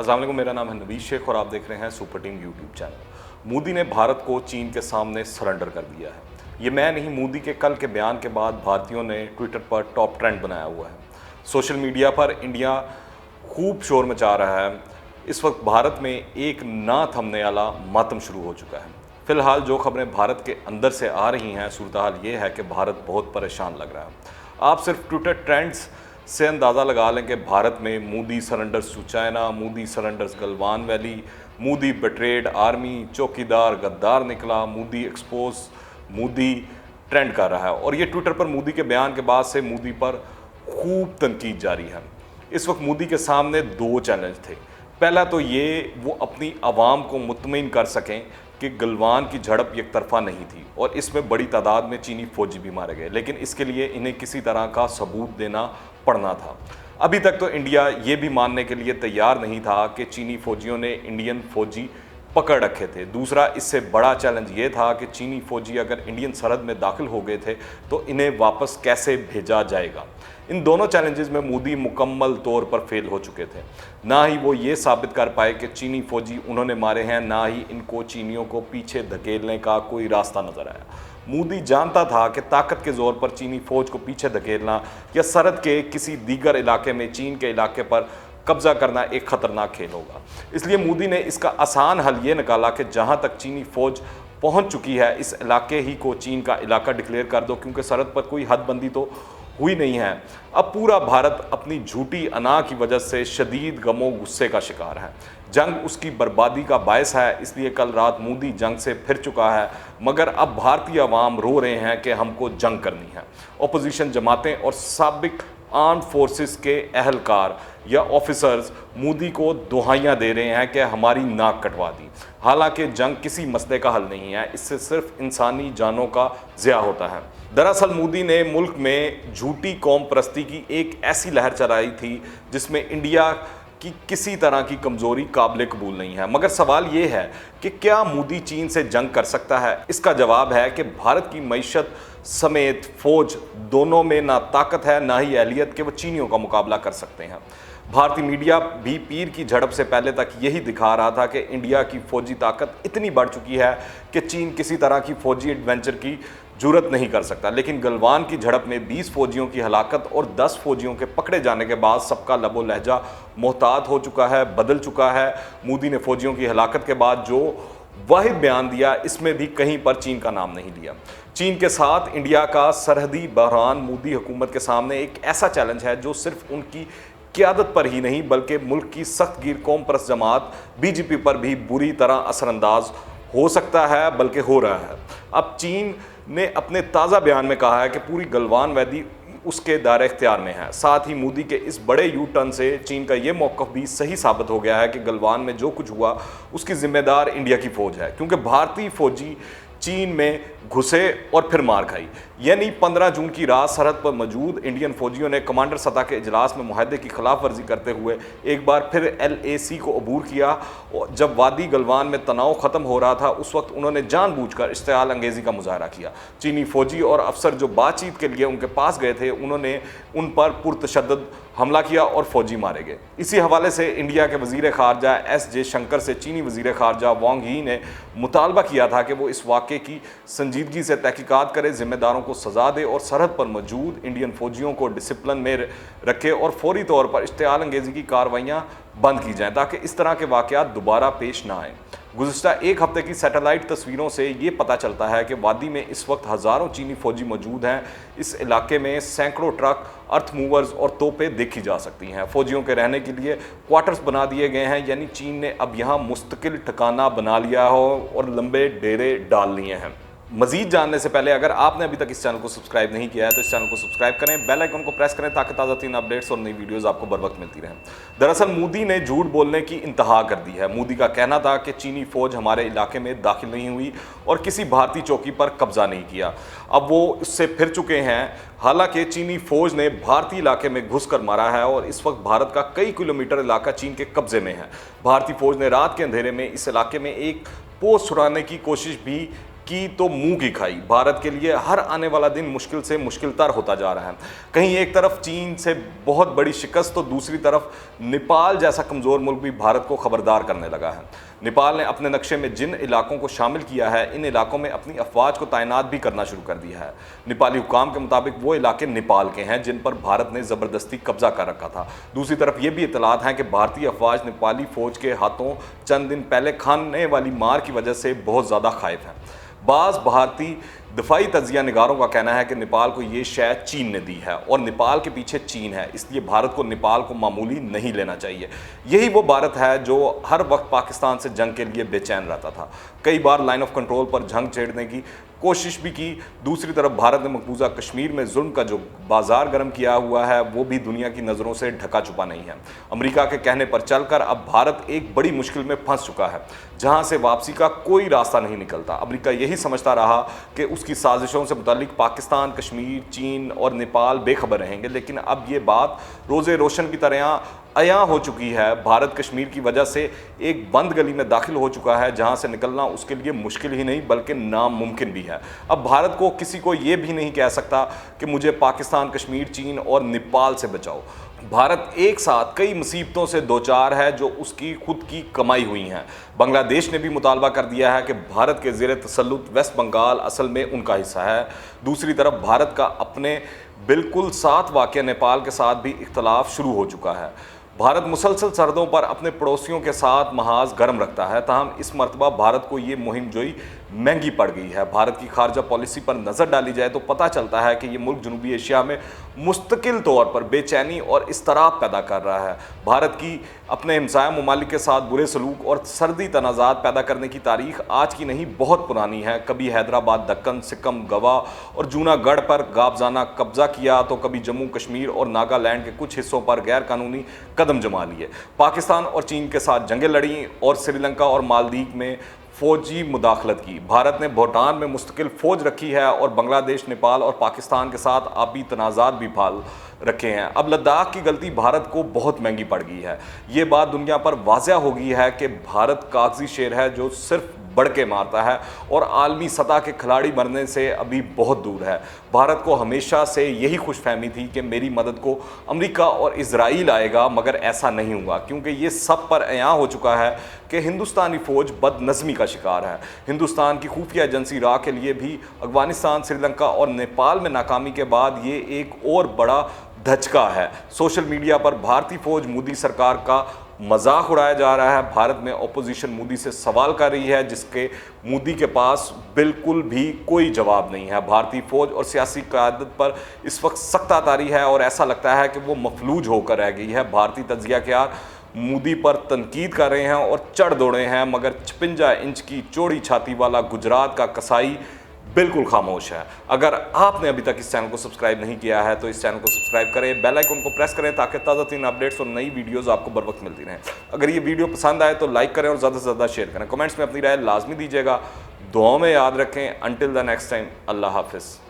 अस्सलाम वालेकुम, मेरा नाम है नवीद शेख और आप देख रहे हैं super team YouTube channel. Modi ने भारत को चीन के सामने सरेंडर कर दिया है। ये मैं नहीं, मोदी के कल के बयान के बाद भारतीयों ने ट्विटर पर टॉप ट्रेंड बनाया हुआ है। सोशल मीडिया पर इंडिया खूब शोर मचा रहा है। इस वक्त भारत में एक ना थमने वाला मातम शुरू हो चुका है। फिलहाल जो खबरें भारत के अंदर से आ रही हैं, सूरत हाल ये है कि भारत बहुत परेशान लग रहा है। आप सिर्फ ट्विटर ट्रेंड्स से अंदाज़ा लगा लें कि भारत में Modi surrenders to China, Modi surrenders Galwan Valley, Modi betrayed army, चौकीदार गद्दार निकला, मोदी एक्सपोज, मोदी ट्रेंड कर रहा है। और ये ट्विटर पर मोदी के बयान के बाद से मोदी पर खूब तनकीद जारी है। इस वक्त मोदी के सामने दो चैलेंज थे। पहला तो ये वो अपनी आवाम को मुतमईन कर सकें कि गलवान की झड़प एक तरफा नहीं थी और इसमें बड़ी तादाद में चीनी फौजी भी मारे गए, लेकिन इसके लिए इन्हें किसी तरह का सबूत देना पड़ना था। अभी तक तो इंडिया ये भी मानने के लिए तैयार नहीं था कि चीनी फौजियों ने इंडियन फौजी पकड़ रखे थे। दूसरा, इससे बड़ा चैलेंज ये था कि चीनी फौजी अगर इंडियन सरहद में दाखिल हो गए थे तो इन्हें वापस कैसे भेजा जाएगा। इन दोनों चैलेंजेस में मोदी मुकम्मल तौर पर फेल हो चुके थे। ना ही वो ये साबित कर पाए कि चीनी फौजी उन्होंने मारे हैं, ना ही इनको चीनियों को पीछे धकेलने का कोई रास्ता नजर आया। मोदी जानता था कि ताकत के जोर पर चीनी फौज को पीछे धकेलना या सरहद के किसी दीगर इलाके में चीन के इलाके पर कब्जा करना एक खतरनाक खेल होगा। इसलिए मोदी ने इसका आसान हल ये निकाला कि जहां तक चीनी फौज पहुंच चुकी है, इस इलाके ही को चीन का इलाका डिक्लेयर कर दो, क्योंकि सरहद पर कोई हदबंदी तो हुई नहीं है। अब पूरा भारत अपनी झूठी अना की वजह से शदीद गमो गुस्से का शिकार है। जंग उसकी बर्बादी का बायस है, इसलिए कल रात मोदी जंग से फिर चुका है। मगर अब भारतीय अवाम रो रहे हैं कि हमको जंग करनी है। अपोजिशन जमातें और साबिक आर्म्ड फोर्सेस के अहलकार या ऑफिसर्स मोदी को दुहाइयाँ दे रहे हैं कि हमारी नाक कटवा दी। हालांकि जंग किसी मसले का हल नहीं है, इससे सिर्फ इंसानी जानों का ज़िया होता है। दरअसल मोदी ने मुल्क में झूठी कौम परस्ती की एक ऐसी लहर चलाई थी जिसमें इंडिया की किसी तरह की कमज़ोरी काबिल कबूल नहीं है। मगर सवाल ये है कि क्या मोदी चीन से जंग कर सकता है? इसका जवाब है कि भारत की मईशत समेत फौज दोनों में ना ताकत है ना ही अहलियत कि वो चीनियों का मुकाबला कर सकते हैं। भारतीय मीडिया भी पीर की झड़प से पहले तक यही दिखा रहा था कि इंडिया की फौजी ताकत इतनी बढ़ चुकी है कि चीन किसी तरह की फौजी एडवेंचर की जुर्रत नहीं कर सकता। लेकिन गलवान की झड़प में 20 फौजियों की हलाकत और 10 फौजियों के पकड़े जाने के बाद सबका लबो लहजा मोहतात हो चुका है, बदल चुका है। मोदी ने फौजियों की हलाकत के बाद जो वाहिद बयान दिया, इसमें भी कहीं पर चीन का नाम नहीं लिया। चीन के साथ इंडिया का सरहदी बहरान मोदी हुकूमत के सामने एक ऐसा चैलेंज है जो सिर्फ उनकी क़यादत पर ही नहीं बल्कि मुल्क की सख्त गिर कौम परस्त जमात बीजेपी पर भी बुरी तरह असरअंदाज हो सकता है, बल्कि हो रहा है। अब चीन ने अपने ताज़ा बयान में कहा है कि पूरी गलवान वैली उसके दायरे इख्तियार में है। साथ ही मोदी के इस बड़े यू टर्न से चीन का ये मौक़िफ़ भी सही साबित हो गया है कि गलवान में जो कुछ हुआ उसकी जिम्मेदार इंडिया की फ़ौज है, क्योंकि भारतीय फौजी चीन में घुसे और फिर मार खाई। यानी 15 जून की रात सरहद पर मौजूद इंडियन फौजियों ने कमांडर सतह के इजलास में मुआहदे की खिलाफ वर्जी करते हुए एक बार फिर LAC को अबूर किया। और जब वादी गलवान में तनाव ख़त्म हो रहा था, उस वक्त उन्होंने जानबूझकर इश्तिआल अंगेज़ी का मुजाहरा किया। चीनी फौजी और अफसर जो बातचीत के लिए उनके पास गए थे, उन्होंने उन पर पुरतशद्दद हमला किया और फौजी मारे गए। इसी हवाले से इंडिया के वज़ीर ख़ारजा S जयशंकर से चीनी वज़ीर ख़ारजा वांग यी ने मुतालबा किया था कि वो इस वाक़े की संजीदगी से तहकीकात करे, ज़िम्मेदारों को सज़ा दे और सरहद पर मौजूद इंडियन फ़ौजियों को डिसिप्लिन में रखे और फौरी तौर पर इश्तिआल अंगेज़ी की कार्रवाइयाँ बंद की जाएँ ताकि इस तरह के वाक़यात दोबारा पेश ना आएँ। गुज़िश्ता एक हफ्ते की सैटेलाइट तस्वीरों से ये पता चलता है कि वादी में इस वक्त हज़ारों चीनी फौजी मौजूद हैं। इस इलाके में सैकड़ों ट्रक, अर्थ मूवर्स और तोपें देखी जा सकती हैं। फौजियों के रहने के लिए क्वार्टर्स बना दिए गए हैं, यानी चीन ने अब यहाँ मुस्तकिल ठिकाना बना लिया हो और लंबे डेरे डाल लिए हैं। मजीद जानने से पहले अगर आपने अभी तक इस चैनल को सब्सक्राइब नहीं किया है तो इस चैनल को सब्सक्राइब करें, बेल आइकन को प्रेस करें ताकि ताज़ा तीन अपडेट्स और नई वीडियोस आपको बर वक्त मिलती रहें। दरअसल मोदी ने झूठ बोलने की इंतहा कर दी है। मोदी का कहना था कि चीनी फौज हमारे इलाके में दाखिल नहीं हुई और किसी भारतीय चौकी पर कब्जा नहीं किया। अब वो इससे फिर चुके हैं। हालांकि चीनी फौज ने भारतीय इलाके में घुस कर मारा है और इस वक्त भारत का कई किलोमीटर इलाका चीन के कब्जे में है। भारतीय फौज ने रात के अंधेरे में इस इलाके में एक पोस्ट छुड़ाने की कोशिश भी की तो मुंह की खाई। भारत के लिए हर आने वाला दिन मुश्किल से मुश्किलतर होता जा रहा है। कहीं एक तरफ चीन से बहुत बड़ी शिकस्त तो दूसरी तरफ नेपाल जैसा कमज़ोर मुल्क भी भारत को खबरदार करने लगा है। नेपाल ने अपने नक्शे में जिन इलाकों को शामिल किया है, इन इलाकों में अपनी अफवाज को तैनात भी करना शुरू कर दिया है। नेपाली हुकाम के मुताबिक वो इलाके नेपाल के हैं जिन पर भारत ने ज़बरदस्ती कब्जा कर रखा था। दूसरी तरफ ये भी इतलात हैं कि भारतीय अफवाज नेपाली फ़ौज के हाथों चंद दिन पहले खाने वाली मार की वजह से बहुत ज़्यादा खाइफ हैं। बाज़ भारतीय दफाई तजिया निगारों का कहना है कि नेपाल को ये शय चीन ने दी है और नेपाल के पीछे चीन है, इसलिए भारत को नेपाल को मामूली नहीं लेना चाहिए। यही वो भारत है जो हर वक्त पाकिस्तान से जंग के लिए बेचैन रहता था। कई बार लाइन ऑफ कंट्रोल पर जंग छेड़ने की कोशिश भी की। दूसरी तरफ भारत ने मकबूजा कश्मीर में जुल्म का जो बाजार गर्म किया हुआ है वो भी दुनिया की नज़रों से ढका छुपा नहीं है। अमेरिका के कहने पर चलकर अब भारत एक बड़ी मुश्किल में फंस चुका है जहां से वापसी का कोई रास्ता नहीं निकलता। अमेरिका यही समझता रहा कि उसकी साजिशों से मुतालिक पाकिस्तान, कश्मीर, चीन और नेपाल बेखबर रहेंगे, लेकिन अब ये बात रोज़े रोशन की तरह अया हो चुकी है। भारत कश्मीर की वजह से एक बंद गली में दाखिल हो चुका है जहां से निकलना उसके लिए मुश्किल ही नहीं बल्कि नामुमकिन भी है। अब भारत को किसी को ये भी नहीं कह सकता कि मुझे पाकिस्तान, कश्मीर, चीन और नेपाल से बचाओ। भारत एक साथ कई मुसीबतों से दो चार है जो उसकी खुद की कमाई हुई हैं। बांग्लादेश ने भी मुतालबा कर दिया है कि भारत के ज़ेर तसल्लुत वेस्ट बंगाल असल में उनका हिस्सा है। दूसरी तरफ भारत का अपने बिल्कुल साथ वाक़या नेपाल के साथ भी इख्तलाफ शुरू हो चुका है। भारत मुसलसल सरहदों पर अपने पड़ोसियों के साथ महाज गर्म रखता है, ताहम इस मरतबा भारत को ये मुहिम जोई महंगी पड़ गई है। भारत की खारजा पॉलिसी पर नज़र डाली जाए तो पता चलता है कि ये मुल्क जनूबी एशिया में मुस्तकिल तौर पर बेचैनी और इस्तराब पैदा कर रहा है। भारत की अपने हमसाया ममालिक के साथ बुरे सलूक और सर्दी तनाज़ात पैदा करने की तारीख आज की नहीं बहुत पुरानी है। कभी हैदराबाद, दक्कन, सिक्किम, गवा और जूनागढ़ पर गाबजाना कब्जा किया तो कभी जम्मू कश्मीर और नागालैंड के कुछ हिस्सों पर गैर कानूनी कदम जमा लिए। पाकिस्तान और चीन के साथ जंगें लड़ी और श्रीलंका और मालदीव में फ़ौजी मुदाखलत की। भारत ने भूटान में मुस्तकिल फ़ौज रखी है और बांग्लादेश, नेपाल और पाकिस्तान के साथ आबी तनाज़ात भी फाल रखे हैं। अब लद्दाख की गलती भारत को बहुत महंगी पड़ गई है। ये बात दुनिया पर वाज़ह हो गई है कि भारत कागजी शेर है जो सिर्फ बढ़ के मारता है और आलमी सतह के खिलाड़ी बनने से अभी बहुत दूर है। भारत को हमेशा से यही खुशफहमी थी कि मेरी मदद को अमेरिका और इजराइल आएगा, मगर ऐसा नहीं हुआ क्योंकि ये सब पर अयां हो चुका है कि हिंदुस्तानी फ़ौज बदनज़मी का शिकार है। हिंदुस्तान की खुफिया एजेंसी रा के लिए भी अफगानिस्तान, श्रीलंका और नेपाल में नाकामी के बाद ये एक और बड़ा धचका है। सोशल मीडिया पर भारतीय फ़ौज मोदी सरकार का मजाक उड़ाया जा रहा है। भारत में अपोजिशन मोदी से सवाल कर रही है जिसके मोदी के पास बिल्कुल भी कोई जवाब नहीं है। भारतीय फ़ौज और सियासी क़यादत पर इस वक्त सख्त तारी है और ऐसा लगता है कि वो मफलूज होकर रह गई है। भारतीय तजियाकार मोदी पर तनकीद कर रहे हैं और चढ़ दौड़े हैं, मगर 56 इंच की चौड़ी छाती वाला गुजरात का कसाई बिल्कुल खामोश है। अगर आपने अभी तक इस चैनल को सब्सक्राइब नहीं किया है तो इस चैनल को सब्सक्राइब करें, बेल आइकन को प्रेस करें ताकि ताज़ा तीन अपडेट्स और नई वीडियोस आपको बर वक्त मिलती रहें। अगर ये वीडियो पसंद आए तो लाइक करें और ज़्यादा से ज़्यादा शेयर करें। कमेंट्स में अपनी राय लाजमी दीजिएगा। दुआओं में याद रखें। अंटिल द नेक्स्ट टाइम, अल्लाह हाफिज़।